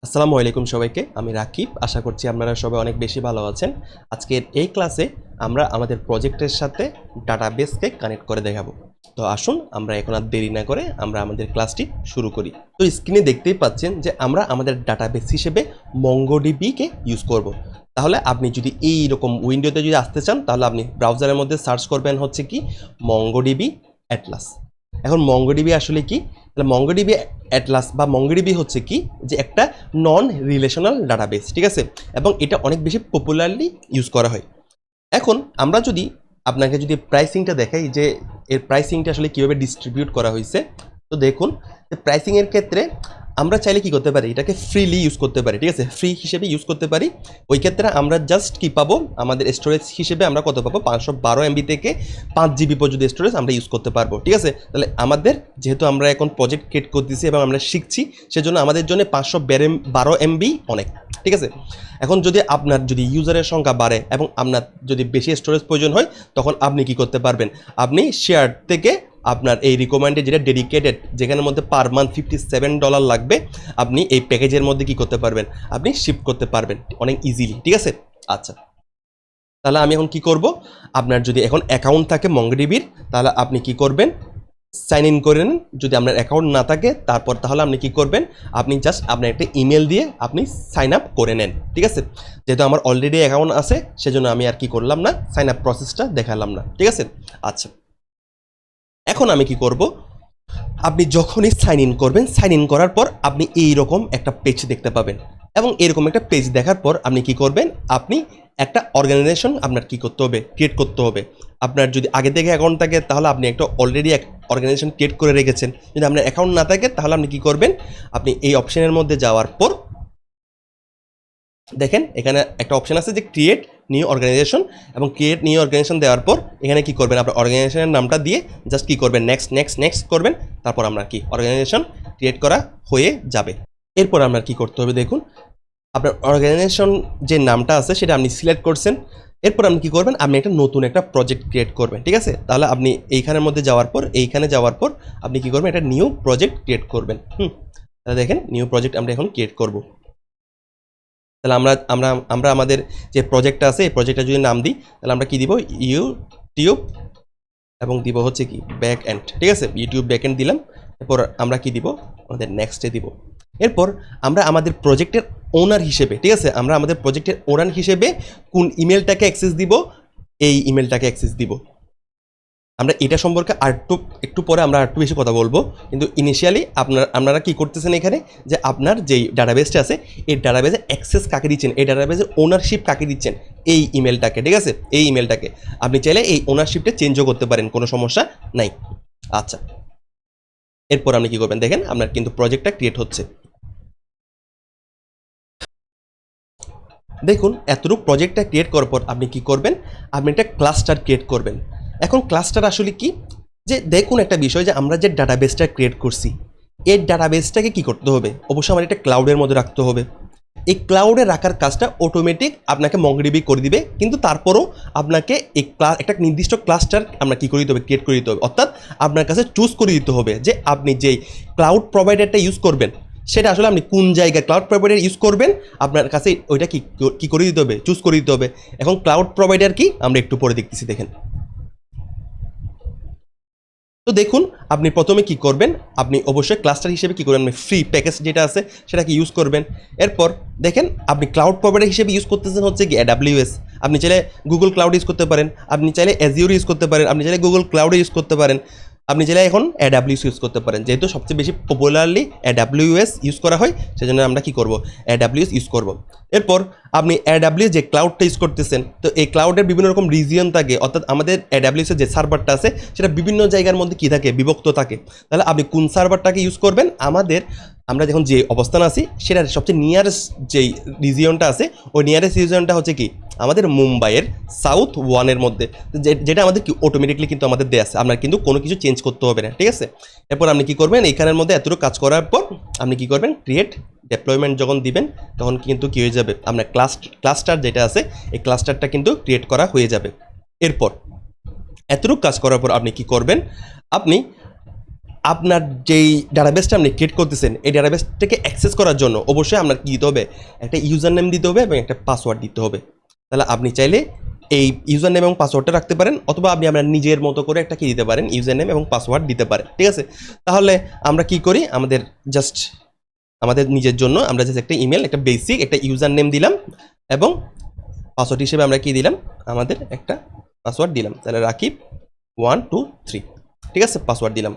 আসসালামু আলাইকুম সবাইকে। আমি রাকিব। আশা করছি আপনারা সবাই অনেক বেশি ভালো আছেন। আজকের এই ক্লাসে আমরা আমাদের প্রজেক্টের সাথে ডাটাবেসকে কানেক্ট করে দেখাবো। তো আসুন আমরা এখন আর দেরি না করে আমরা আমাদের ক্লাসটি শুরু করি। তো স্ক্রিনে দেখতেই পাচ্ছেন যে আমরা আমাদের ডাটাবেস হিসেবে মঙ্গোডিবিকে ইউজ করব। তাহলে আপনি যদি এই রকম উইন্ডোতে যদি আসতে চান তাহলে আপনি ব্রাউজারের মধ্যে সার্চ করবেন হচ্ছে কি মঙ্গোডিবি অ্যাটলাস। এখন মঙ্গোডিবি আসলে কি? তাহলে মঙ্গোডিবি অ্যাটলাস বা মঙ্গোডিবি হচ্ছে কি যে একটা নন রিলেশনাল ডাটাবেস, ঠিক আছে, এবং এটা অনেক বেশি পপুলারলি ইউজ করা হয়। এখন আমরা যদি আপনাকে যদি প্রাইসিংটা দেখাই যে এর প্রাইসিংটা আসলে কীভাবে ডিস্ট্রিবিউট করা হয়েছে, তো দেখুন যে প্রাইসিংয়ের ক্ষেত্রে আমরা চাইলে কি করতে পারি, এটাকে ফ্রিলি ইউজ করতে পারি, ঠিক আছে, ফ্রি হিসেবে ইউজ করতে পারি। ওই ক্ষেত্রে আমরা জাস্ট কি পাবো, আমাদের স্টোরেজ হিসেবে আমরা কত পাবো, 512 MB থেকে 5 GB পর্যন্ত স্টোরেজ আমরা ইউজ করতে পারবো, ঠিক আছে। তাহলে আমাদের যেহেতু আমরা এখন প্রজেক্ট ক্রিয়েট করতেছি এবং আমরা শিখছি, সেজন্য আমাদের জন্য 512 MB অনেক, ঠিক আছে। এখন যদি আপনার যদি ইউজারের সংখ্যা বাড়ে এবং আপনার যদি বেশি স্টোরেজ প্রয়োজন হয়, তখন আপনি কি করতে পারবেন, আপনি শেয়ার থেকে আপনার এই রিকমেন্ডেড যেটা ডেডিকেটেড, যেখানের মধ্যে পার মান্থ $57 লাগবে, আপনি এই প্যাকেজের মধ্যে কি করতে পারবেন, আপনি শিফট করতে পারবেন অনেক ইজিলি, ঠিক আছে। আচ্ছা, তাহলে আমি এখন কি করব, আপনার যদি এখন অ্যাকাউন্ট থাকে মঙ্গোডিবির, তাহলে আপনি কি করবেন, সাইন ইন করে নেন। যদি আপনার অ্যাকাউন্ট না থাকে তারপর তাহলে আপনি কি করবেন, আপনি জাস্ট আপনার একটা ইমেল দিয়ে আপনি সাইন আপ করে নেন, ঠিক আছে। যেহেতু আমার অলরেডি অ্যাকাউন্ট আছে সেজন্য আমি আর কি করলাম না, সাইন আপ প্রসেসটা দেখালাম না, ঠিক আছে। আচ্ছা, এখন আমি কি করব, আপনি যখনই সাইন ইন করবেন, সাইন ইন করার পর আপনি এইরকম একটা পেজ দেখতে পাবেন, এবং এরকম একটা পেজ দেখার পর আপনি কি করবেন, আপনি একটা অর্গানাইজেশন আপনার কি করতে হবে, ক্রিয়েট করতে হবে। আপনার যদি আগে থেকে অ্যাকাউন্ট থাকে তাহলে আপনি একটা অলরেডি এক অর্গানাইজেশন ক্রিয়েট করে রেখেছেন। যদি আপনার অ্যাকাউন্ট না থাকে তাহলে আপনি কি করবেন, আপনি এই অপশনের মধ্যে যাওয়ার পর দেখেন এখানে একটা অপশন আছে যে ক্রিয়েট নিউ অর্গানাইজেশন, এবং ক্রিয়েট নিউ অর্গানাইজেশন দেওয়ার পর এখানে কি করবেন, আপনার অর্গানাইজেশনের নামটা দিয়ে জাস্ট কি করবেন, নেক্সট নেক্সট নেক্সট করবেন। তারপর আমরা কি অর্গানাইজেশন ক্রিয়েট করা হয়ে যাবে। এরপর আপনার কি করতে হবে, দেখুন আপনার অর্গানাইজেশন যে নামটা আছে সেটা আপনি সিলেক্ট করছেন। এরপর আপনি কি করবেন, আপনি একটা নতুন একটা প্রজেক্ট ক্রিয়েট করবেন, ঠিক আছে। তাহলে আপনি এইখানের মধ্যে যাওয়ার পর এইখানে যাওয়ার পর আপনি কি করবেন, একটা নিউ প্রজেক্ট ক্রিয়েট করবেন। তাহলে দেখেন নিউ প্রজেক্ট আমরা এখন ক্রিয়েট করব। তাহলে আমরা আমরা আমরা আমাদের যে প্রজেক্টটা আছে এই প্রজেক্টটা যদি নাম দিই, তাহলে আমরা কি দিব, ইউটিউব, এবং দিব হচ্ছে কি ব্যাক এন্ড, ঠিক আছে, ইউটিউব ব্যাক এন্ড দিলাম। এরপর আমরা কি দিব, আমাদের নেক্সটে দিব। এরপর আমরা আমাদের প্রজেক্টের ওনার হিসেবে, ঠিক আছে, আমরা আমাদের প্রজেক্টের ওনার হিসেবে কোন ইমেলটাকে অ্যাক্সেস দিব, এই ইমেলটাকে অ্যাক্সেস দিব। আমরা এটা সম্পর্কে একটু পরে আমরা একটু বেশি কথা বলবো, কিন্তু ইনিশিয়ালি আপনারা কি করতেছেন এখানে, যে আপনার যেই ডাটাবেসটা আছে এই ডাটাবেসে অ্যাক্সেস কাকে দিচ্ছেন, এই ডাটাবেসের ওনারশিপ কাকে দিচ্ছেন, এই ইমেলটাকে, ঠিক আছে। এই ইমেলটাকে আপনি চাইলে এই ওনারশিপটা চেঞ্জও করতে পারেন, কোনো সমস্যা নাই। আচ্ছা, এরপর আপনি কি করবেন, দেখেন আপনার কিন্তু প্রজেক্টটা ক্রিয়েট হচ্ছে। দেখুন এতটুকু প্রজেক্টটা ক্রিয়েট করার পর আপনি কি করবেন, আপনি একটা ক্লাস্টার ক্রিয়েট করবেন। এখন ক্লাস্টার আসলে কি, যে দেখুন একটা বিষয়, যে আমরা যে ডাটাবেসটা ক্রিয়েট করছি এই ডাটাবেসটাকে কি করতে হবে, অবশ্যই আমার একটা ক্লাউডের মধ্যে রাখতে হবে। এই ক্লাউডে রাখার কাজটা অটোমেটিক আপনাকে মঙ্গোডিবি করে দিবে, কিন্তু তারপরও আপনাকে এই একটা নির্দিষ্ট ক্লাস্টার আমরা কী করে দিতে হবে, ক্রিয়েট করে দিতে হবে। অর্থাৎ আপনার কাছে চুজ করে দিতে হবে যে আপনি যেই ক্লাউড প্রোভাইডারটা ইউজ করবেন সেটা আসলে আপনি কোন জায়গায় ক্লাউড প্রোভাইডার ইউজ করবেন, আপনার কাছে ওইটা কি করে দিতে হবে, চুজ করে দিতে হবে। এখন ক্লাউড প্রোভাইডার কি আমরা একটু পরে দেখতেছি, দেখেন। তো দেখুন আপনি প্রথমে কি করবেন, আপনি অবশ্যই ক্লাস্টার হিসেবে কি করবেন, ফ্রি প্যাকেজ যেটা আছে সেটাকে ইউজ করবেন। এরপর দেখেন আপনি ক্লাউড প্রোভাইডার হিসেবে ইউজ করতেছেন হচ্ছে কি AWS। আপনি চাইলে গুগল ক্লাউড ইউজ করতে পারেন, আপনি চাইলে অ্যাজিওর ইউজ করতে পারেন, আপনি চাইলে গুগল ক্লাউড ইউজ করতে পারেন, আপনি চাইলে এখন AWS ইউজ করতে পারেন। যেহেতু সবচেয়ে বেশি পপুলারলি AWS ইউজ করা হয় সেজন্য আমরা কি করব, AWS ইউজ করব। এরপর আপনি AWS যে ক্লাউডটা ইউজ করতেছেন, তো এই ক্লাউডের বিভিন্ন রকম রিজিয়ন থাকে, অর্থাৎ আমাদের AWS এর যে সার্ভারটা আছে সেটা বিভিন্ন জায়গার মধ্যে কি থাকে, বিভক্ত থাকে। তাহলে আপনি কোন সার্ভারটাকে ইউজ করবেন, আমরা যখন যে অবস্থান আছি সেটার সবচেয়ে নিয়ারেস্ট যেই রিজিয়নটা আছে ওই নিয়ারেস্ট রিজিয়নটা হচ্ছে কি আমাদের মুম্বাইয়ের সাউথ ওয়ানের মধ্যে, যেটা আমাদের কি অটোমেটিকলি কিন্তু আমাদের দেয়া আছে, আপনার কিন্তু কোনো কিছু চেঞ্জ করতে হবে না, ঠিক আছে। এরপর আপনি কি করবেন, এইখানের মধ্যে এতটুকু কাজ করার পর আপনি কি করবেন, ক্রিয়েট ডেপ্লয়মেন্ট যখন দিবেন তখন কিন্তু কি হয়ে যাবে, আপনার ক্লাস্টার যেটা আছে এই ক্লাস্টারটা কিন্তু ক্রিয়েট করা হয়ে যাবে। এরপর এতটুকু কাজ করার পর আপনি কি করবেন, আপনি আপনার যেই ডাটাবেসটা আপনি ক্রিয়েট করতেছেন এই ডাটাবেসটাকে অ্যাক্সেস করার জন্য অবশ্যই আপনার কী দিতে হবে, একটা ইউজার নেম দিতে হবে এবং একটা পাসওয়ার্ড দিতে হবে। তাহলে আপনি চাইলে এই ইউজার নেম এবং পাসওয়ার্ডটা রাখতে পারেন, অথবা আপনি আপনার নিজের মতো করে একটা কি দিতে পারেন, ইউজার নেম এবং পাসওয়ার্ড দিতে পারেন। ঠিক আছে, তাহলে আমরা কি করি, আমাদের নিজের জন্য আমরা জাস্ট একটা ইমেল, একটা বেসিক একটা ইউজার নেম দিলাম এবং পাসওয়ার্ড হিসেবে আমরা কি দিলাম, আমাদের একটা পাসওয়ার্ড দিলাম। তাহলে রাকিব 1 2 3, ঠিক আছে, পাসওয়ার্ড দিলাম।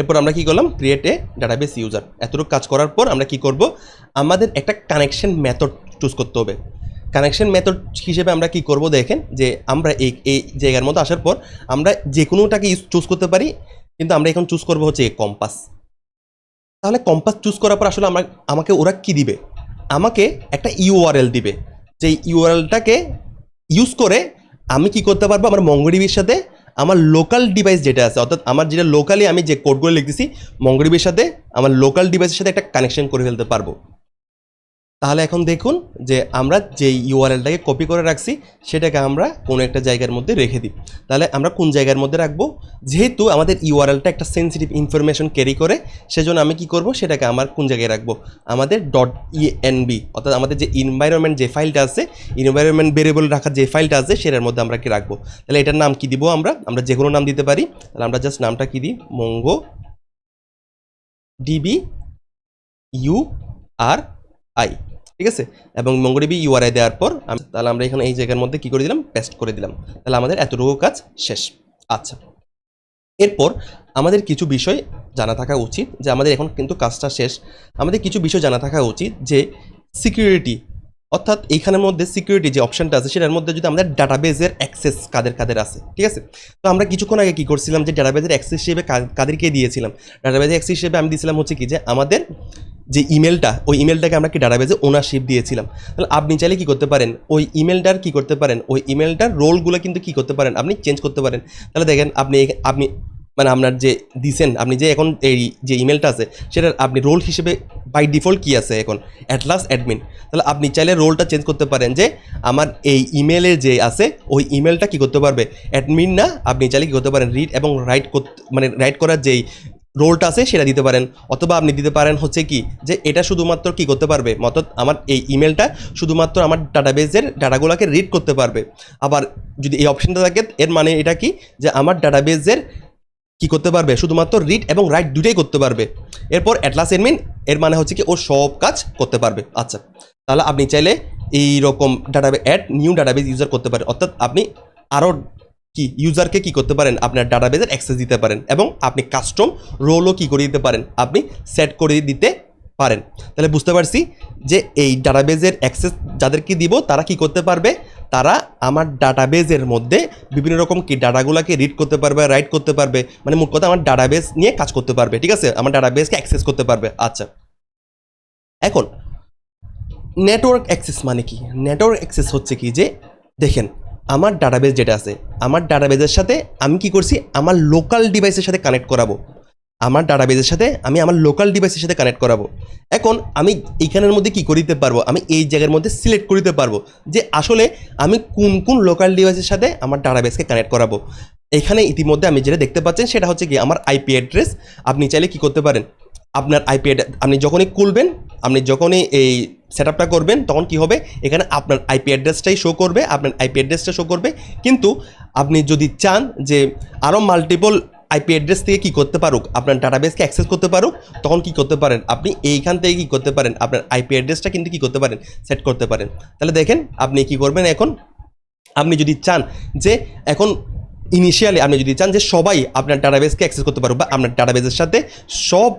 এরপর আমরা কি করলাম, ক্রিয়েট এ ডাটাবেস ইউজার। এতটুকু কাজ করার পর আমরা কি করব, আমাদের একটা কানেকশন মেথড চুজ করতে হবে। কানেকশন মেথড হিসেবে আমরা কি করব, দেখেন যে আমরা এই জায়গার মধ্যে আসার পর আমরা যে কোনোটাকে চুজ করতে পারি, কিন্তু আমরা এখন চুজ করব হচ্ছে কম্পাস। তাহলে কম্পাস চুজ করার পর আসলে আমাকে ওরা কি দিবে, আমাকে একটা ইউআরএল দিবে। যে ইউআরএলটাকে ইউজ করে আমি কি করতে পারবো, আমার মঙ্গোডিবির সাথে আমার লোকাল ডিভাইস যেটা আছে, অর্থাৎ আমার যেটা লোকালি আমি যে কোডগুলো লিখতেছি মঙ্গোডিবির সাথে আমার লোকাল ডিভাইসের সাথে একটা কানেকশন করে ফেলতে পারবো। তাহলে এখন দেখুন যে আমরা যে ইউআরএলটাকে কপি করে রাখছি সেটাকে আমরা কোনো একটা জায়গার মধ্যে রেখে দিই। তাহলে আমরা কোন জায়গার মধ্যে রাখবো, যেহেতু আমাদের ইউআরএলটা একটা সেন্সিটিভ ইনফরমেশন ক্যারি করে, সেজন্য আমি কি করব, সেটাকে আমার কোন জায়গায় রাখবো, আমাদের .env, অর্থাৎ আমাদের যে এনভায়রনমেন্ট যে ফাইলটা আছে, এনভায়রনমেন্ট ভেরিয়েবল রাখার যে ফাইলটা আছে সেটার মধ্যে আমরা কি রাখবো। তাহলে এটার নাম কি দিব, আমরা যে কোনো নাম দিতে পারি। তাহলে আমরা জাস্ট নামটা কি দিই, MongoDB URI, ঠিক আছে, এবং MongoDB URI দেওয়ার পর তাহলে আমরা এখানে এই জায়গার মধ্যে কি করে দিলাম, পেস্ট করে দিলাম। তাহলে আমাদের এতটুকু কাজ শেষ। আচ্ছা, এরপর আমাদের কিছু বিষয় জানা থাকা উচিত, যে আমাদের এখন কিন্তু কাজটা শেষ, আমাদের কিছু বিষয় জানা থাকা উচিত, যে সিকিউরিটি, অর্থাৎ এইখানের মধ্যে সিকিউরিটি যে অপশনটা আছে সেটার মধ্যে যদি আমাদের ডাটাবেজের অ্যাক্সেস কাদের কাদের আছে। ঠিক আছে, তো আমরা কিছুক্ষণ আগে কি করছিলাম, যে ডাটাবেজের অ্যাক্সেস হিসেবে কাদেরকে দিয়েছিলাম, ডাটাবেজের অ্যাক্সেস হিসেবে আমি দিয়েছিলাম হচ্ছে কি, যে আমাদের যে ইমেলটা, ওই ইমেলটাকে আমরা কি ডাটাবেজে ওনারশিপ দিয়েছিলাম। তাহলে আপনি চাইলে কি করতে পারেন, ওই ইমেলটার কি করতে পারেন, ওই ইমেলটার রোলগুলো কিন্তু কি করতে পারেন, আপনি চেঞ্জ করতে পারেন। তাহলে দেখেন আপনি মানে আপনার যে দিছেন, আপনি যে এখন এই যে ইমেলটা আছে সেটার আপনি রোল হিসেবে বাই ডিফল্ট কি আছে এখন, অ্যাটলাস অ্যাডমিন। তাহলে আপনি চাইলে রোলটা চেঞ্জ করতে পারেন, যে আমার এই ইমেলে যে আছে ওই ইমেলটা কি করতে পারবে, অ্যাডমিন না, আপনি চাইলে কি করতে পারেন, রিড এবং রাইট মানে রাইট করার যেই রোলটা আছে সেটা দিতে পারেন। অথবা আপনি দিতে পারেন হচ্ছে কি, যে এটা শুধুমাত্র কি করতে পারবে, অর্থাৎ আমার এই ইমেলটা শুধুমাত্র আমার ডাটাবেজের ডাটাগুলোকে রিড করতে পারবে। আবার যদি এই অপশনটা থাকে এর মানে এটা কি, যে আমার ডাটাবেজের কি করতে পারবে, শুধুমাত্র রিড এবং রাইট দুটোই করতে পারবে। এরপর অ্যাটলাস অ্যাডমিন, এর মানে হচ্ছে কি ও সব কাজ করতে পারবে। আচ্ছা, তাহলে আপনি চাইলে এইরকম ডাটাবেজ নিউ ডাটাবেজ ইউজার করতে পারেন, অর্থাৎ আপনি আরও কি ইউজারকে কি করতে পারেন, আপনার ডাটাবেজের অ্যাক্সেস দিতে পারেন, এবং আপনি কাস্টম রোলও কি করে দিতে পারেন, আপনি সেট করে দিতে পারেন। তাহলে বুঝতে পারছি যে এই ডাটাবেজের অ্যাক্সেস যাদেরকে দিব তারা কি করতে পারবে, তারা আমার ডাটাবেজের মধ্যে বিভিন্ন রকম কি ডাটাগুলোকে রিড করতে পারবে, রাইট করতে পারবে, মানে মোট কথা আমার ডাটাবেজ নিয়ে কাজ করতে পারবে। ঠিক আছে, আমার ডাটাবেজকে অ্যাক্সেস করতে পারবে। আচ্ছা, এখন নেটওয়ার্ক অ্যাক্সেস মানে কি, নেটওয়ার্ক অ্যাক্সেস হচ্ছে কি, যে দেখেন আমার ডাটাবেজ যেটা আছে, আমার ডাটাবেজের সাথে আমি কি করছি, আমার লোকাল ডিভাইসের সাথে কানেক্ট করাবো, আমার ডাটাবেজের সাথে আমি আমার লোকাল ডিভাইসের সাথে কানেক্ট করাবো। এখন আমি এইখানের মধ্যে কী করে দিতে পারবো, আমি এই জায়গার মধ্যে সিলেক্ট করে দিতে পারবো যে আসলে আমি কোন কোন লোকাল ডিভাইসের সাথে আমার ডাটাবেসকে কানেক্ট করাবো। এখানে ইতিমধ্যে আমি যেটা দেখতে পাচ্ছেন সেটা হচ্ছে কি আমার আইপি অ্যাড্রেস। আপনি চাইলে কি করতে পারেন, আপনার আইপি আপনি যখনই খুলবেন, আপনি যখনই এই সেট আপটা করবেন তখন কি হবে, এখানে আপনার আইপি অ্যাড্রেসটাই শো করবে, আপনার আইপি অ্যাড্রেসটা শো করবে। কিন্তু আপনি যদি চান যে আরও মাল্টিপল আইপি অ্যাড্রেস থেকে কী করতে পারুক, আপনার ডাটাবেসকে অ্যাক্সেস করতে পারুক, তখন কী করতে পারেন, আপনি এইখান থেকে কী করতে পারেন, আপনার আইপি অ্যাড্রেসটা কিন্তু কী করতে পারেন, সেট করতে পারেন। তাহলে দেখেন আপনি কী করবেন, এখন আপনি যদি চান যে এখন ইনিশিয়ালি আপনি যদি চান যে সবাই আপনার ডাটাবেসকে অ্যাক্সেস করতে পারুক, বা আপনার ডাটাবেসের সাথে সব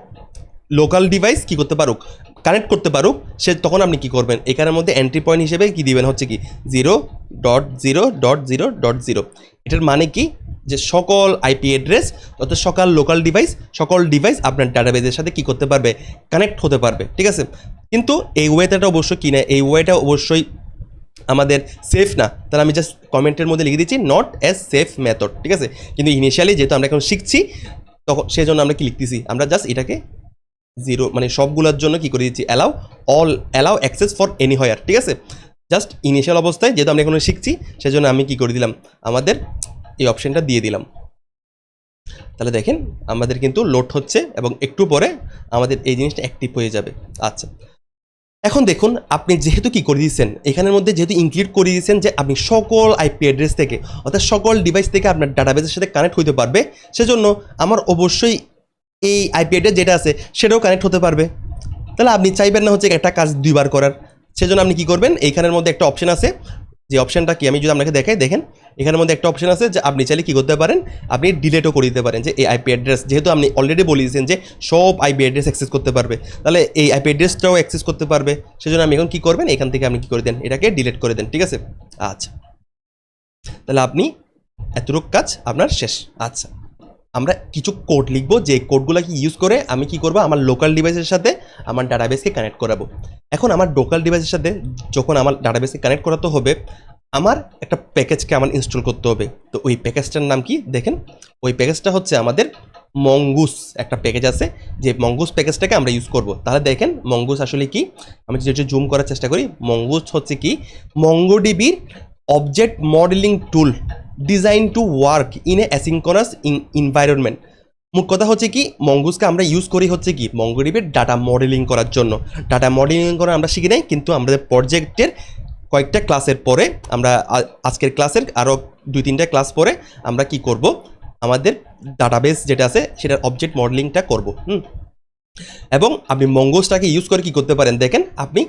লোকাল ডিভাইস কী করতে পারুক, কানেক্ট করতে পারুক, সে তখন আপনি কী করবেন, এখানের মধ্যে এন্ট্রি পয়েন্ট হিসেবে কী দিবেন হচ্ছে কি 0.0.0.0। এটার মানে কি, যে সকল আইপি অ্যাড্রেস অর্থাৎ সকল লোকাল ডিভাইস, সকল ডিভাইস আপনার ডাটাবেজের সাথে কী করতে পারবে, কানেক্ট হতে পারবে। ঠিক আছে, কিন্তু এই ওয়েটা অবশ্যই কি না, এই ওয়েটা অবশ্যই আমাদের সেফ না। তাহলে আমি জাস্ট কমেন্টের মধ্যে লিখে দিচ্ছি নট এজ সেফ মেথড। ঠিক আছে, কিন্তু ইনিশিয়ালি যেহেতু আমরা এখন শিখছি তখন সেই জন্য আমরা কি লিখতেছি, আমরা জাস্ট এটাকে 0 মানে সবগুলোর জন্য কি করে দিচ্ছি, অ্যালাউ অ্যাক্সেস ফর এনি হোয়ার। ঠিক আছে, জাস্ট ইনিশিয়াল অবস্থায় যেহেতু আমরা এখন শিখছি সেজন্য আমি কি করে দিলাম, আমাদের এই অপশনটা দিয়ে দিলাম। তাহলে দেখেন আমাদের কিন্তু লোড হচ্ছে এবং একটু পরে আমাদের এই জিনিসটা অ্যাক্টিভ হয়ে যাবে। আচ্ছা, এখন দেখুন আপনি যেহেতু কি করে দিয়েছেন এখানের মধ্যে যেহেতু ইনক্লুড করে দিয়েছেন যে আপনি সকল আইপি অ্যাড্রেস থেকে অর্থাৎ সকল ডিভাইস থেকে আপনার ডাটাবেসের সাথে কানেক্ট হতে পারবে, সেজন্য আমার অবশ্যই এই আইপি অ্যাড্রেস যেটা আছে সেটাও কানেক্ট হতে পারবে। তাহলে আপনি চাইবেন না হচ্ছে একটা কাজ দুইবার করার, সেজন্য আপনি কি করবেন, এইখানের মধ্যে একটা অপশন আছে, যে অপশনটা কি আমি যদি আপনাকে দেখাই, দেখেন এখানের মধ্যে একটা অপশন আছে যে আপনি চাইলে কি করতে পারেন, আপনি ডিলেটও করে দিতে পারেন যে এই আইপি অ্যাড্রেস, যেহেতু আপনি অলরেডি বলে দিয়েছেন যে সব আইপি অ্যাড্রেস অ্যাক্সেস করতে পারবে, তাহলে এই আইপি অ্যাড্রেসটাও অ্যাক্সেস করতে পারবে। সেজন্য আমি এখন কি করবেন, এখান থেকে আপনি কি করে দেন, এটাকে ডিলিট করে দেন, ঠিক আছে। আচ্ছা, তাহলে আপনি এতটুকু কাজ আপনার শেষ। আচ্ছা, আমরা কিছু কোড লিখবো, যে কোডগুলো কি ইউজ করে আমি কি করবো, আমার লোকাল ডিভাইসের সাথে আমার ডাটাবেসকে কানেক্ট করাবো। এখন আমার লোকাল ডিভাইসের সাথে যখন আমার ডাটাবেসকে কানেক্ট করাতে হবে, আমার একটা প্যাকেজকে আমার ইনস্টল করতে হবে। তো ওই প্যাকেজটার নাম কি দেখেন, ওই প্যাকেজটা হচ্ছে আমাদের মঙ্গুস একটা প্যাকেজ আছে, যে মঙ্গুস প্যাকেজটাকে আমরা ইউজ করব। তাহলে দেখেন মঙ্গুস আসলে কি, আমি যদি জুম করার চেষ্টা করি, মঙ্গুস হচ্ছে কি মঙ্গোডিবির object modeling tool design to work in a asynchronous environment. মোট কথা হচ্ছে কি, মঙ্গুসকে আমরা ইউজ করি হচ্ছে কি মঙ্গোডিবির ডাটা মডেলিং করার জন্য। ডাটা মডেলিং করা আমরা শিখি নাই, কিন্তু আমাদের প্রজেক্টের কয়েকটা ক্লাসের পরে আমরা আজকের ক্লাসের আরও 2-3টা ক্লাস পরে আমরা কি করব, আমাদের ডাটাবেস যেটা আছে সেটার অবজেক্ট মডেলিংটা করব। এবং আপনি মঙ্গোসটাকে ইউজ করে কি করতে পারেন, দেখেন আপনি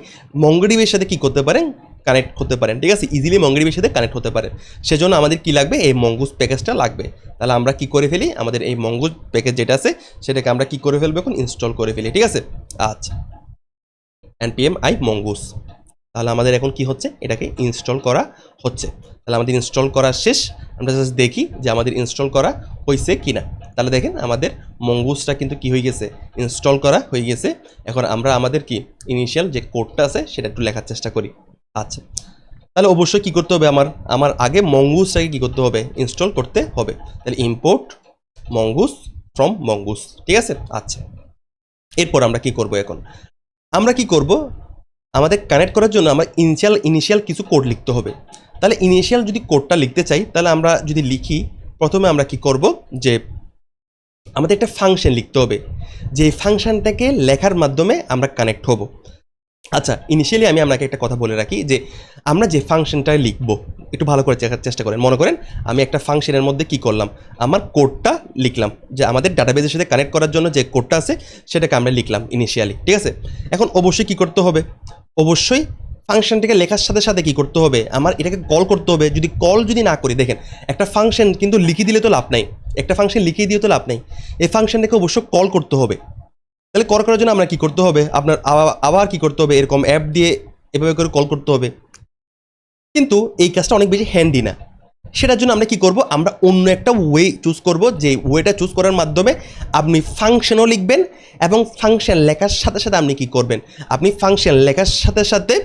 মঙ্গোডিবির সাথে কি করতে পারেন, কানেক্ট হতে পারেন, ঠিক আছে, ইজিলি মঙ্গোডিবির সাথে কানেক্ট হতে পারেন। সেজন্য আমাদের কি লাগবে, এই মঙ্গুস প্যাকেজটা লাগবে। তাহলে আমরা কি করে ফেলি, আমাদের এই মঙ্গুস প্যাকেজ যেটা আছে সেটাকে আমরা কি করে ফেলবো, এখন ইনস্টল করে ফেলি, ঠিক আছে। আচ্ছা, npm i mongoose, তাহলে আমাদের এখন কি হচ্ছে, এটাকে ইনস্টল করা হচ্ছে। তাহলে আমাদের ইনস্টল করা শেষ, আমরা জাস্ট দেখি যে আমাদের ইনস্টল করা হয়েছে কি না। তাহলে দেখেন আমাদের মঙ্গুসটা কিন্তু কি হয়ে গেছে, ইনস্টল করা হয়ে গেছে। এখন আমরা আমাদের কি ইনিশিয়াল যে কোডটা আছে সেটা একটু লেখার চেষ্টা করি। আচ্ছা, তাহলে অবশ্যই কি করতে হবে, আমার আগে মঙ্গুসটাকে কি করতে হবে, ইনস্টল করতে হবে। তাহলে ইম্পোর্ট মঙ্গুস ফ্রম মঙ্গুস, ঠিক আছে। আচ্ছা, এরপর আমরা কি করব, এখন আমরা কি করব, আমাদের কানেক্ট করার জন্য আমরা ইনিশিয়াল কিছু কোড লিখতে হবে। তাহলে ইনিশিয়াল যদি কোডটা লিখতে চাই, তাহলে আমরা যদি লিখি, প্রথমে আমরা কি করব, যে আমাদের একটা ফাংশন লিখতে হবে, যে ফাংশনটাকে লেখার মাধ্যমে আমরা কানেক্ট হব। আচ্ছা, ইনিশিয়ালি আমি আপনাকে একটা কথা বলে রাখি, যে আমরা যে ফাংশনটা লিখব একটু ভালো করে চেষ্টা করেন। মনে করেন আমি একটা ফাংশনের মধ্যে কি করলাম, আমার কোডটা লিখলাম, যে আমাদের ডাটাবেসের সাথে কানেক্ট করার জন্য যে কোডটা আছে সেটাকে আমরা লিখলাম ইনিশিয়ালি, ঠিক আছে। এখন অবশ্যই কি করতে হবে, অবশ্যই ফাংশনটাকে লেখার সাথে সাথে কি করতে হবে, আমার এটাকে কল করতে হবে। যদি না করি, দেখেন একটা ফাংশন কিন্তু লিখে দিলে তো লাভ নাই, একটা ফাংশন লিখিয়ে দিয়ে তো লাভ নাই, এই ফাংশনটাকে অবশ্যই কল করতে হবে। তাহলে কল করার জন্য আমরা কি করতে হবে, আপনার আবার কি করতে হবে, এরকম অ্যাপ দিয়ে এভাবে করে কল করতে হবে। কিন্তু এই কাজটা অনেক বেশি হ্যান্ডি না, সেটার জন্য আমরা কি করব, আমরা অন্য একটা ওয়ে চুজ করব, যে ওয়েটা চুজ করার মাধ্যমে আপনি ফাংশনও লিখবেন, এবং ফাংশন লেখার সাথে সাথে আপনি কি করবেন, আপনি ফাংশন লেখার সাথে সাথে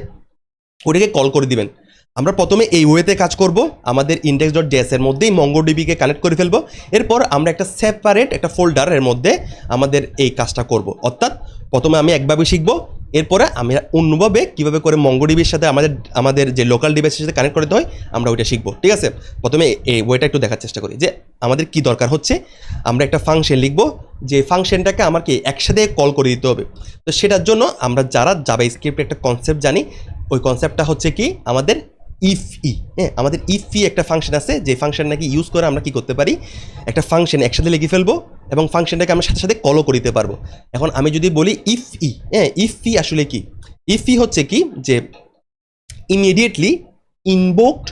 ওটাকে কল করে দিবেন। আমরা প্রথমে এই ওয়েতে কাজ করব, আমাদের index.js এর মধ্যেই মঙ্গোডিবিকে কানেক্ট করে ফেলবো। এরপর আমরা একটা সেপারেট একটা ফোল্ডারের মধ্যে আমাদের এই কাজটা করব। অর্থাৎ প্রথমে আমি একভাবে শিখবো, এরপরে আমি অন্যভাবে কীভাবে করে মঙ্গোডিবির সাথে আমাদের যে লোকাল ডিভাইসের সাথে কানেক্ট করতে হয় আমরা ওইটা শিখবো, ঠিক আছে। প্রথমে এই ওয়েটা একটু দেখার চেষ্টা করি, যে আমাদের কি দরকার হচ্ছে, আমরা একটা ফাংশন লিখবো, যে ফাংশনটাকে আমাকে একসাথে কল করে দিতে হবে। তো সেটার জন্য আমরা যারা জাভাস্ক্রিপ্ট একটা কনসেপ্ট জানি, ওই কনসেপ্টটা হচ্ছে কি আমাদের ইফ আমাদের ইফ একটা ফাংশন আছে, যে ফাংশন নাকি ইউজ করে আমরা কি করতে পারি, একটা ফাংশন একসাথে লিখে ফেলবো এবং ফাংশনটাকে আমরা সাথে সাথে কলও করিতে পারবো। এখন আমি যদি বলি ইফ আসলে কি, ইফ হচ্ছে কি, যে ইমিডিয়েটলি ইনভোকড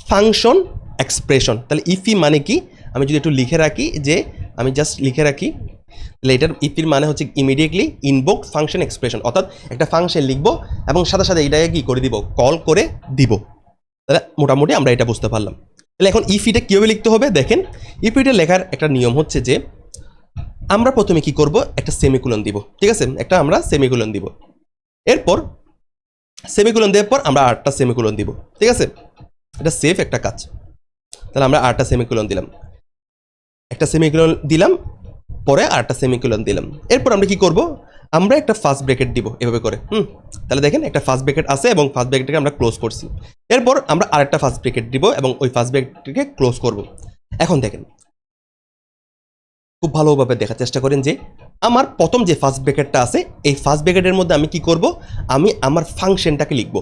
ফাংশন এক্সপ্রেশন। তাহলে ইফ মানে কি, আমি যদি একটু লিখে রাখি, যে আমি জাস্ট লিখে রাখি, তাহলে এটার ইফির মানে হচ্ছে ইমিডিয়েটলি ইনভোকড ফাংশন এক্সপ্রেশন। অর্থাৎ একটা ফাংশন লিখবো এবং সাথে সাথে এটাকে কি করে দিব, কল করে দিব। তাহলে মোটামুটি আমরা এটা বুঝতে পারলাম। তাহলে এখন ইফিটা কীভাবে লিখতে হবে, দেখেন ইফিটা লেখার একটা নিয়ম হচ্ছে যে আমরা প্রথমে কি করব, একটা সেমিকোলন দিব, ঠিক আছে, একটা আমরা সেমিকোলন দিব। এরপর সেমিকোলন দেওয়ার পর আমরা আরেকটা সেমিকোলন দিব, ঠিক আছে, এটা সেফ একটা কাজ। তাহলে আমরা আরেকটা সেমিকোলন দিলাম, একটা সেমিকোলন দিলাম, পরে আরেকটা সেমিকোলন দিলাম। এরপর আমরা কি করব, আমরা একটা ফার্স্ট ব্র্যাকেট দিব এভাবে করে। তাহলে দেখেন একটা ফার্স্ট ব্র্যাকেট আছে এবং ফার্স্ট ব্র্যাকেটকে আমরা ক্লোজ করছি। এরপর আমরা আরেকটা ফার্স্ট ব্র্যাকেট দিব এবং ওই ফার্স্ট ব্র্যাকেটকে ক্লোজ করব। এখন দেখেন খুব ভালোভাবে দেখার চেষ্টা করেন যে আমার প্রথম যে ফার্স্ট ব্র্যাকেটটা আছে এই ফার্স্ট ব্র্যাকেটের মধ্যে আমি কি করব, আমি আমার ফাংশনটাকে লিখব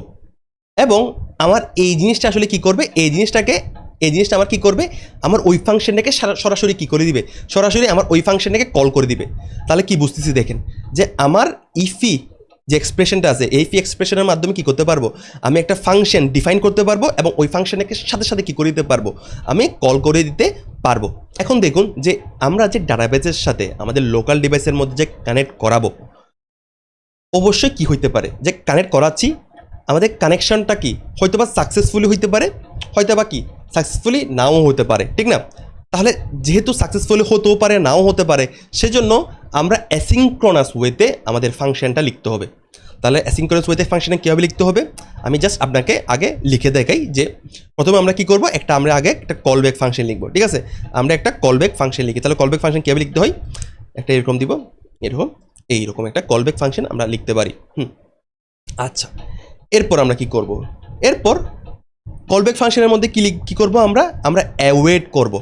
এবং আমার এই জিনিসটা আসলে কি করবে, এই জিনিসটা আমার কি করবে, আমার ওই ফাংশনটাকে সরাসরি কি করে দিবে, সরাসরি আমার ওই ফাংশনটাকে কল করে দিবে। তাহলে কি বুঝতেছি দেখেন যে আমার ইফি যে এক্সপ্রেশনটা আছে এই ফি এক্সপ্রেশনের মাধ্যমে কি করতে পারবো, আমি একটা ফাংশন ডিফাইন করতে পারবো এবং ওই ফাংশনটাকে সাথে সাথে কি করে দিতে পারবো, আমি কল করে দিতে পারবো। এখন দেখুন যে আমরা যে ডাটাবেসের সাথে আমাদের লোকাল ডিভাইসের মধ্যে যে কানেক্ট করাবো, অবশ্যই কি হইতে পারে যে কানেক্ট করাচ্ছি, আমাদের কানেকশনটা কি হয়তো বা সাকসেসফুলি হইতে পারে, হয়তো বা কি সাকসেসফুলি নাও হতে পারে, ঠিক না? তাহলে যেহেতু সাকসেসফুলি হতেও পারে নাও হতে পারে, সেজন্য আমরা অ্যাসিঙ্ক্রোনাস ওয়েতে আমাদের ফাংশনটা লিখতে হবে। তাহলে অ্যাসিঙ্ক্রোনাস ওয়েতে ফাংশনে কীভাবে লিখতে হবে আমি জাস্ট আপনাকে আগে লিখে দেখাই যে প্রথমে আমরা কি করব, আমরা আগে একটা কল ব্যাক ফাংশন লিখবো, ঠিক আছে? আমরা একটা কল ব্যাক ফাংশন লিখি। তাহলে কল ব্যাক ফাংশন কীভাবে লিখতে হয়, একটা এরকম দিব, এরকম এইরকম একটা কল ব্যাক ফাংশন আমরা লিখতে পারি। আচ্ছা, এরপর আমরা কি করব, এরপর কলব্যাক ফাংশনের মধ্যে কি করব, আমরা অ্যাওয়েট করব,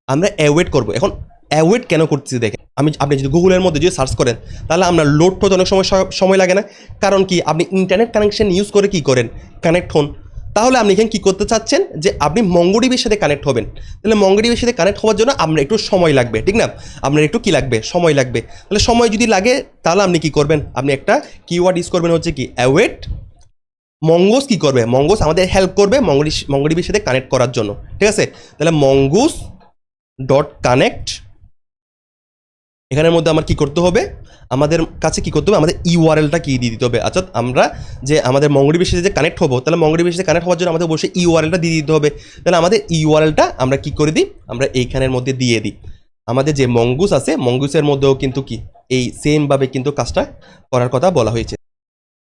আমরা অ্যাওয়েট করব। এখন অ্যাওয়েট কেন করতেছি দেখেন, আপনি যদি গুগলের মধ্যে যদি সার্চ করেন তাহলে আমরা লোড হতে অনেক সময় লাগে না, কারণ কি আপনি ইন্টারনেট কানেকশন ইউজ করে কি করেন, কানেক্ট হন। তাহলে আপনি এখানে কী করতে চাচ্ছেন যে আপনি মঙ্গোডিবির সাথে কানেক্ট হবেন, তাহলে মঙ্গোডিবির সাথে কানেক্ট হওয়ার জন্য আপনার একটু সময় লাগবে, ঠিক না? আপনার একটু কি লাগবে, সময় লাগবে। তাহলে সময় যদি লাগে তাহলে আপনি কি করবেন, আপনি একটা কিওয়ার্ড ইউজ করবেন হচ্ছে কি অ্যাওয়েট। মঙ্গোস কি করবে, মঙ্গোস আমাদের হেল্প করবে মঙ্গোডিবির সাথে কানেক্ট করার জন্য, ঠিক আছে? তাহলে মঙ্গোস ডট কানেক্ট, এখানের মধ্যে আমার কি করতে হবে, আমাদের কাছে কি করতে হবে, আমাদের ইউআরএলটা কি দিয়ে দিতে হবে। অর্থাৎ আমরা যে আমাদের মঙ্গোডিবির সাথে যে কানেক্ট হবো, তাহলে মঙ্গোডিবির সাথে কানেক্ট হওয়ার জন্য আমাদের অবশ্যই ইউআরএলটা দিয়ে দিতে হবে। তাহলে আমাদের ইউআরএলটা আমরা কি করে দিই, আমরা এইখানের মধ্যে দিয়ে দিই। আমাদের যে মঙ্গুস আছে, মঙ্গুসের মধ্যেও কিন্তু কি এই সেমভাবে কিন্তু কাজটা করার কথা বলা হয়েছে।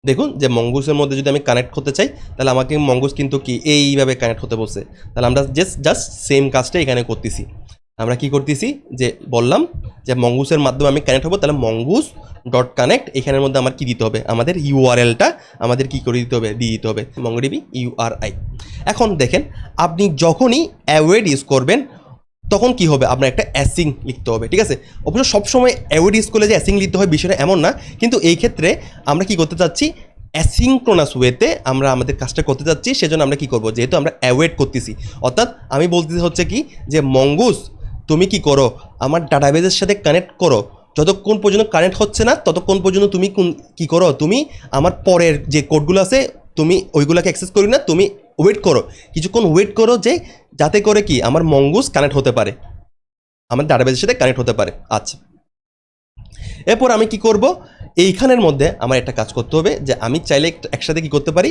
দেখুন যে মঙ্গুসের মধ্যে যদি আমি কানেক্ট করতে চাই তাহলে আমাকে মঙ্গুস কিন্তু কি এইভাবে কানেক্ট হতে বলছে। তাহলে আমরা জাস্ট সেম কাজটা এখানে করতেছি। আমরা কি করতেছি যে বললাম যে মঙ্গুসের মাধ্যমে আমি কানেক্ট হবো, তাহলে মঙ্গুস ডট কানেক্ট এখানের মধ্যে আমার কি দিতে হবে, আমাদের ইউআরএলটা আমাদের কি করে দিতে হবে, দিয়ে দিতে হবে মঙ্গোডিবি ইউআরআই। এখন দেখেন আপনি যখনই অ্যাওয়েড ইউজ করবেন তখন কি হবে, আপনার একটা অ্যাসিং লিখতে হবে, ঠিক আছে? অবশ্য সবসময় অ্যাওয়েড ইউজ করলে যে অ্যাসিং লিখতে হয় বিষয়টা এমন না, কিন্তু এই ক্ষেত্রে আমরা কি করতে চাচ্ছি, অ্যাসিঙ্ক্রোনাস ওয়েতে আমরা আমাদের কাজটা করতে চাচ্ছি। সেজন্য আমরা কি করব, যেহেতু আমরা অ্যাওয়েড করতেছি, অর্থাৎ আমি বলতেছি হচ্ছে কি যে মঙ্গুস তুমি কি করো, আমার ডাটাবেসের সাথে কানেক্ট করো, যতক্ষণ পর্যন্ত কানেক্ট হচ্ছে না ততক্ষণ পর্যন্ত তুমি কি করো, তুমি আমার পরের যে কোডগুলো আছে তুমি ওইগুলোকে অ্যাক্সেস করি না, তুমি ওয়েট করো, কিছুক্ষণ ওয়েট করো, যে যাতে করে কি আমার মঙ্গুস কানেক্ট হতে পারে, আমার ডাটাবেসের সাথে কানেক্ট হতে পারে। আচ্ছা, এরপর আমি কি করব, এইখানের মধ্যে আমার একটা কাজ করতে হবে যে আমি চাইলে একসাথে কি করতে পারি,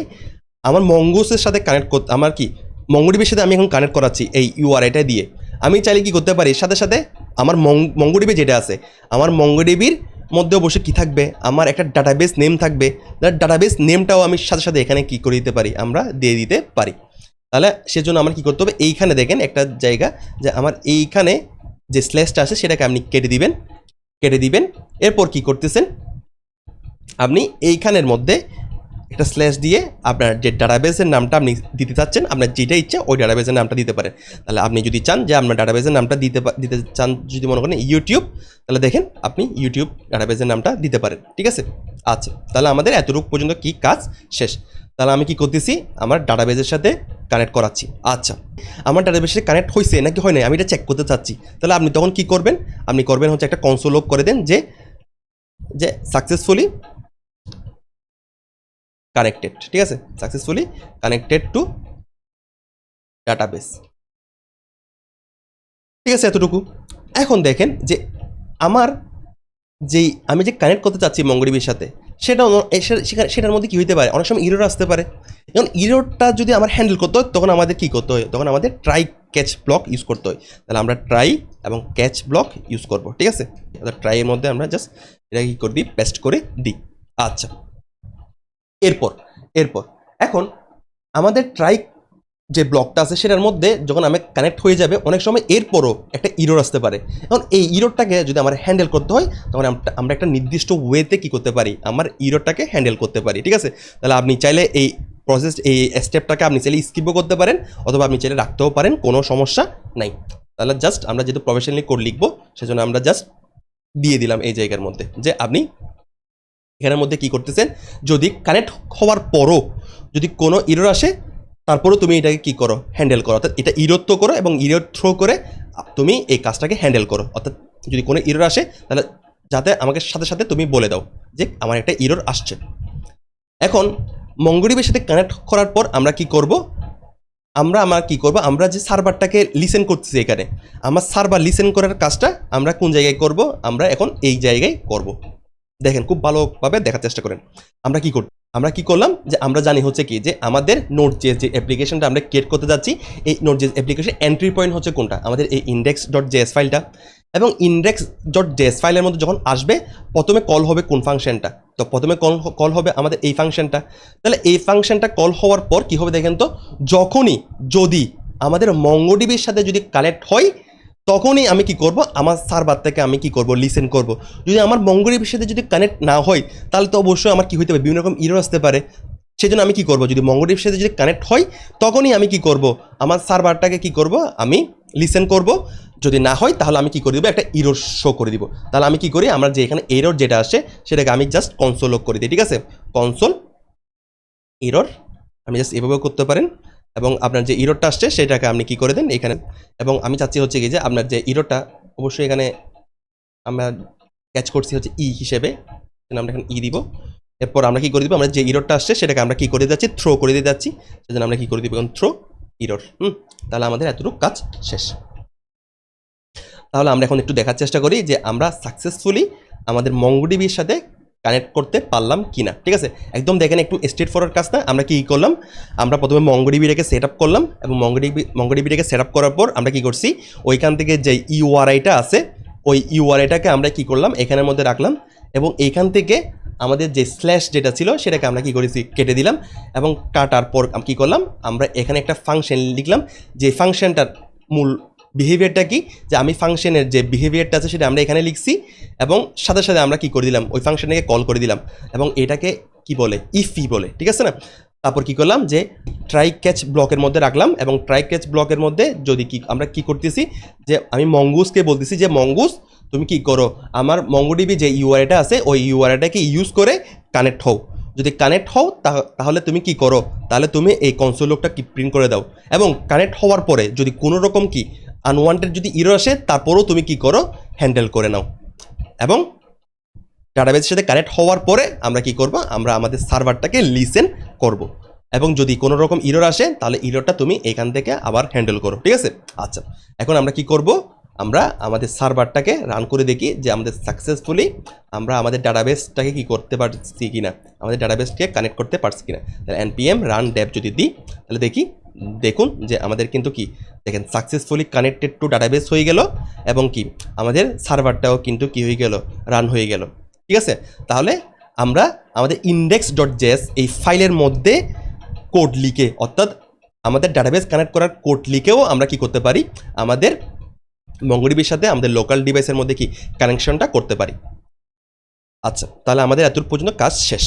আমার মঙ্গুসের সাথে কানেক্ট করতে, আমার কি মঙ্গোডিবির সাথে আমি এখন কানেক্ট করাচ্ছি এই ইউআরআইটা দিয়ে, আমি চাইলে কি করতে পারি সাথে সাথে আমার মঙ্গোডিবি যেটা আছে, আমার মঙ্গোডিবির মধ্যে অবশ্যই কী থাকবে, আমার একটা ডাটাবেস নেম থাকবে, ডাটাবেস নেমটাও আমি সাথে সাথে এখানে কি করে দিতে পারি, আমরা দিয়ে দিতে পারি। তাহলে সেজন্য আমার কী করতে হবে, এইখানে দেখেন একটা জায়গা যে আমার এইখানে যে স্ল্যাশটা আছে সেটাকে আপনি কেটে দিবেন। এরপর কি করতেছেন, আপনি এইখানের মধ্যে একটা স্ল্যাশ দিয়ে আপনার যে ডাটাবেসের নামটা আপনি দিতে চাচ্ছেন, আপনার যেটা ইচ্ছে ওই ডাটাবেসের নামটা দিতে পারেন। তাহলে আপনি যদি চান যে আপনার ডাটাবেসের নামটা দিতে চান, যদি মনে করেন ইউটিউব, তাহলে দেখেন আপনি ইউটিউব ডাটাবেসের নামটা দিতে পারেন, ঠিক আছে? আচ্ছা, তাহলে আমাদের এতটুকু পর্যন্ত কি কাজ শেষ। তাহলে আমি কি করতেছি, আমার ডাটাবেসের সাথে কানেক্ট করাচ্ছি। আচ্ছা, আমার ডাটাবেসের সাথে কানেক্ট হয়েছে নাকি হয় নাই আমি এটা চেক করতে চাচ্ছি। তাহলে আপনি তখন কি করবেন, আপনি করবেন হচ্ছে একটা কনসোল লগ করে দেন যে সাকসেসফুলি কানেক্টেড, ঠিক আছে? সাকসেসফুলি কানেক্টেড টু ডাটাবেস, ঠিক আছে? এতটুকু। এখন দেখেন যে আমার আমি যে কানেক্ট করতে চাচ্ছি মঙ্গোডিবির সাথে, সেটার মধ্যে কি হইতে পারে, অনেক সময় ইরর আসতে পারে। এখন ইররটা যদি আমার হ্যান্ডেল করতে হয় তখন আমাদের কি করতে হয়, তখন আমাদের ট্রাই ক্যাচ ব্লক ইউজ করতে হয়। তাহলে আমরা ট্রাই এবং ক্যাচ ব্লক ইউজ করব, ঠিক আছে? ট্রাই এর মধ্যে আমরা জাস্ট এটা কি করে দিই, পেস্ট করে দিই। আচ্ছা, এরপর এখন আমাদের ট্রাই যে ব্লকটা আছে সেটার মধ্যে যখন আমি কানেক্ট হয়ে যাবে, অনেক সময় এরপরও একটা ইরর আসতে পারে। এখন এই ইররটাকে যদি আমার হ্যান্ডেল করতে হয় তখন আমরা একটা নির্দিষ্ট ওয়েতে কি করতে পারি, আমার ইররটাকে হ্যান্ডেল করতে পারি, ঠিক আছে? তাহলে আপনি চাইলে এই প্রসেস এই স্টেপটাকে আপনি চাইলে স্কিপও করতে পারেন অথবা আপনি চাইলে রাখতেও পারেন, কোনো সমস্যা নাই। তাহলে জাস্ট আমরা যেহেতু প্রফেশনালি কোড লিখবো সেজন্য আমরা জাস্ট দিয়ে দিলাম এই জায়গার মধ্যে যে আপনি এখানের মধ্যে কি করতেছেন, যদি কানেক্ট হওয়ার পরও যদি কোনো ইরর আসে তারপরেও তুমি এটাকে কি করো, হ্যান্ডেল করো। অর্থাৎ এটা ইরর তো করো এবং ইরর থ্রো করে তুমি এই কাজটাকে হ্যান্ডেল করো। অর্থাৎ যদি কোনো ইরর আসে তাহলে যাতে আমাকে সাথে সাথে তুমি বলে দাও যে আমার একটা ইরর আসছে। এখন মঙ্গোডিবির সাথে কানেক্ট করার পর আমরা কি করব, আমরা যে সার্ভারটাকে লিসেন করতেছি এখানে, আমার সার্ভার লিসেন করার কাজটা আমরা কোন জায়গায় করব, আমরা এখন এই জায়গায় করব। দেখেন খুব ভালোভাবে দেখার চেষ্টা করেন। আমরা কি করলাম যে আমরা জানি হচ্ছে কি যে আমাদের নোড.জেএস যে অ্যাপ্লিকেশনটা আমরা ক্রিয়েট করতে যাচ্ছি, এই নোড.জেএস অ্যাপ্লিকেশন এন্ট্রি পয়েন্ট হচ্ছে কোনটা, আমাদের এই index.js ফাইলটা। এবং index.js ফাইলের মধ্যে যখন আসবে প্রথমে কল হবে কোন ফাংশনটা, তো প্রথমে কল হবে আমাদের এই ফাংশনটা। তাহলে এই ফাংশনটা কল হওয়ার পর কি হবে দেখেন তো, যদি আমাদের মঙ্গোডিবির সাথে যদি কানেক্ট হয় তখনই আমি কি করব, আমার সার্ভার থেকে আমি কি করব, লিসেন করব। যদি আমার মঙ্গোডিবির সাথে যদি কানেক্ট না হয় তাহলে তো অবশ্যই আমার কি হইতে পারে, বিভিন্ন রকম ইরর আসতে পারে। সেজন্য আমি কি করব, যদি মঙ্গোডিবির সাথে যদি কানেক্ট হয় তখনই আমি কি করব, আমার সার্ভারটাকে কি করব, আমি লিসেন করব। যদি না হয় তাহলে আমি কি করে দিব, একটা ইরর শো করে দিব। তাহলে আমি কি করি, আমার যে এখানে এরর যেটা আসে সেটাকে আমি জাস্ট কনসোল লক করে দিই। ঠিক আছে, কনসোল এরর আপনি জাস্ট এভাবেও করতে পারেন। এবং আপনার যে ইররটা আসছে সেটাকে আপনি কি করে দেন এখানে। এবং আমি চাচ্ছি হচ্ছে কি যে আপনার যে ইররটা অবশ্যই এখানে আমরা ক্যাচ করছি হচ্ছে ই হিসেবে, আমরা এখানে ই দিব। এরপর আমরা কি করে দিব, আমরা যে ইররটা আসছে সেটাকে আমরা কি করে যাচ্ছি, থ্রো করে দিয়ে যাচ্ছি। সেজন্য আমরা কি করে দিব এখন থ্রো ইরর। তাহলে আমাদের এতটুকু কাজ শেষ। তাহলে আমরা এখন একটু দেখার চেষ্টা করি যে আমরা সাকসেসফুলি আমাদের মঙ্গোডিবির সাথে কানেক্ট করতে পারলাম কিনা। ঠিক আছে, একদম দেখেন একটু স্ট্রেট ফরওয়ার্ড কাজ না। আমরা কি করলাম, আমরা প্রথমে মঙ্গোডিবিটাকে সেট আপ করলাম এবং মঙ্গোডিবিটাকে সেট আপ করার পর আমরা কি করছি, ওইখান থেকে যে ইউআরআইটা আছে ওই ইউআরআইটাকে আমরা কি করলাম এখানের মধ্যে রাখলাম। এবং এইখান থেকে আমাদের যে স্ল্যাশ যেটা ছিল সেটাকে আমরা কি করেছি, কেটে দিলাম। এবং কাটার পর কি করলাম, আমরা এখানে একটা ফাংশন লিখলাম, যে ফাংশনটার মূল বিহেভিয়ারটা কি, যে আমি ফাংশনের যে বিহেভিয়ারটা আছে সেটা আমরা এখানে লিখছি। এবং সাথে সাথে আমরা কি করে দিলাম, ওই ফাংশনটাকে কল করে দিলাম এবং এটাকে কি বলে, ইফি বলে। ঠিক আছে না, তারপর কি করলাম যে ট্রাই ক্যাচ ব্লকের মধ্যে রাখলাম। এবং ট্রাই ক্যাচ ব্লকের মধ্যে যদি কি আমরা কি করতেছি, যে আমি মঙ্গুসকে বলতেছি যে মঙ্গুস তুমি কি করো, আমার মঙ্গোডিবি যে ইউআরআইটা আছে ওই ইউআরআইটাকে ইউজ করে কানেক্ট হও। যদি কানেক্ট হও তাহলে তুমি কি করো, তাহলে তুমি এই কনসোল লকটা কি প্রিন্ট করে দাও। এবং কানেক্ট হওয়ার পরে যদি কোনো রকম কি আনওয়ান্টেড যদি ইরর আসে তারপরেও তুমি কি করো, হ্যান্ডেল করে নাও। এবং ডাটাবেসের সাথে কানেক্ট হওয়ার পরে আমরা কি করব, আমরা আমাদের সার্ভারটাকে লিসেন করব। এবং যদি কোনো রকম ইরর আসে তাহলে ইররটা তুমি এখান থেকে আবার হ্যান্ডেল করো। ঠিক আছে, আচ্ছা এখন আমরা কি করব, আমরা আমাদের সার্ভারটাকে রান করে দেখি যে আমাদের সাকসেসফুলি আমরা আমাদের ডাটাবেসটাকে কি করতে পারছি কিনা, আমাদের ডাটাবেসকে কানেক্ট করতে পারছি কিনা। তাহলে npm রান ডেভ যদি দিই তাহলে দেখুন যে আমাদের কিন্তু কি দেখেন সাকসেসফুলি কানেক্টেড টু ডাটাবেস হয়ে গেল। এবং কি আমাদের সার্ভারটাও কিন্তু কি হয়ে গেল, রান হয়ে গেল। ঠিক আছে, তাহলে আমরা আমাদের index.js এই ফাইলের মধ্যে কোড লিখে, অর্থাৎ আমাদের ডাটাবেস কানেক্ট করার কোড লিখেও আমরা কি করতে পারি, আমাদের মঙ্গোডিবির সাথে আমাদের লোকাল ডিভাইসের মধ্যে কি কানেকশনটা করতে পারি। আচ্ছা, তাহলে আমাদের এত পর্যন্ত কাজ শেষ।